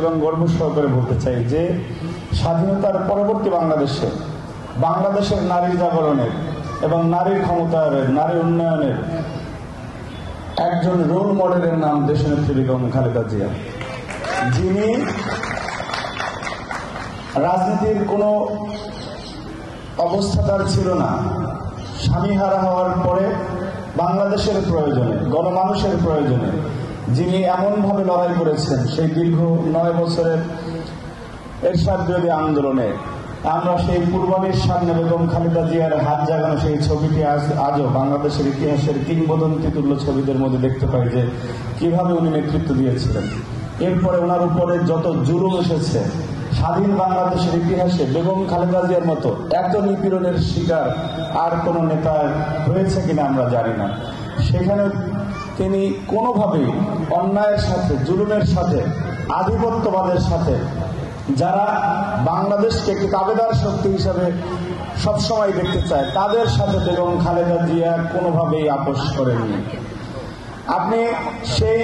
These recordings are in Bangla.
এবং গর্ব সহকারে বলতে চাই যে স্বাধীনতার পরবর্তী বাংলাদেশের নারী জাগরণের এবং নারীর ক্ষমতায়নের, নারী উন্নয়নের একজন রোল মডেলের নাম দেশনেত্রী বেগম খালেদা জিয়া, যিনি রাজনীতির কোনো অবস্থাদার ছিল না। স্বামীহারা হওয়ার পরে বাংলাদেশের প্রয়োজনে, গণমানুষের প্রয়োজনে যিনি এমনভাবে লড়াই করেছেন, সেই দীর্ঘ 9 বছরের এরশাদ বিরোধী আন্দোলনে আমরা সেই পূর্বানীর সামনে বেগম খালেদা জিয়ার হাত জাগানো সেই ছবিটি আজও বাংলাদেশের ইতিহাসের কিংবদন্তি তুল্য ছবিদের মধ্যে দেখতে পাই যে কিভাবে উনি নেতৃত্ব দিয়েছিলেন। এরপরে ওনার উপরে যত জুলুম এসেছে, স্বাধীন বাংলাদেশের ইতিহাসে বেগম খালেদা জিয়ার মতো এত নিপীড়নের শিকার আর কোন নেতা হয়েছে কিনা আমরা জানি না। সেখানে তিনি কোনোভাবেই অন্যায়ের সাথে, জুলুমের সাথে, আধিপত্যবাদের সাথে, যারা বাংলাদেশকে একটি তাবেদার শক্তি হিসাবে সবসময় দেখতে চায়, তাদের সাথে বেগম খালেদা জিয়া কোনোভাবেই আপোষ করেননি। আপনি সেই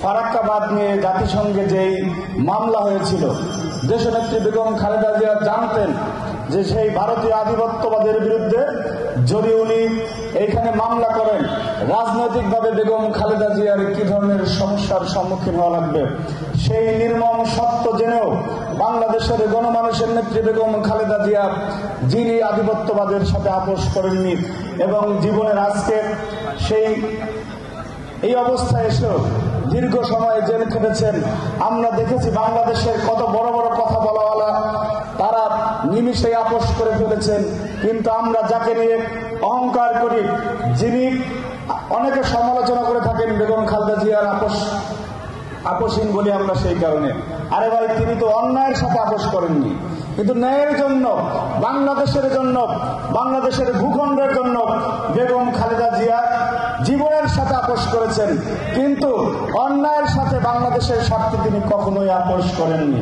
ফারাক্কাবাদ নিয়ে জাতিসংঘে যেই মামলা হয়েছিল, দেশনেত্রী বেগম খালেদা জিয়া জানতেন যে সেই ভারতীয় আধিপত্যবাদের বিরুদ্ধে যদি উনি এইখানে মামলা করেন, রাজনৈতিকভাবে বেগম খালেদা জিয়ার কি ধরনের সমস্যার সম্মুখীন হওয়া লাগবে, সেই নির্মম সত্য জেনেও বাংলাদেশের গণমানুষের নেত্রী বেগম খালেদা জিয়া, যিনি আধিপত্যবাদের সাথে আপোষ করেননি এবং জীবনের আজকে এই অবস্থায় এসেও দীর্ঘ সময় জেল খেটেছেন। আমরা দেখেছি বাংলাদেশের কত বড় বড় কথা বলাওয়ালা, তারা নিমিষে আপোষ করে ফেলেছেন। কিন্তু আমরা যাকে নিয়ে অহংকার করি, যিনি অনেকে সমালোচনা করে থাকেন বেগম খালেদা জিয়ার আপোষহীন বলি আমরা, সেই কারণে আরে ভাই, তিনি তো অন্যায়ের সাথে আপোষ করেননি, কিন্তু ন্যায়ের জন্য, বাংলাদেশের জন্য, বাংলাদেশের ভূখণ্ডের জন্য বেগম খালেদা জিয়া জীবনের সাথে আপোষ করেছেন, কিন্তু অন্যায়ের সাথে বাংলাদেশের স্বার্থে তিনি কখনোই আপোষ করেননি।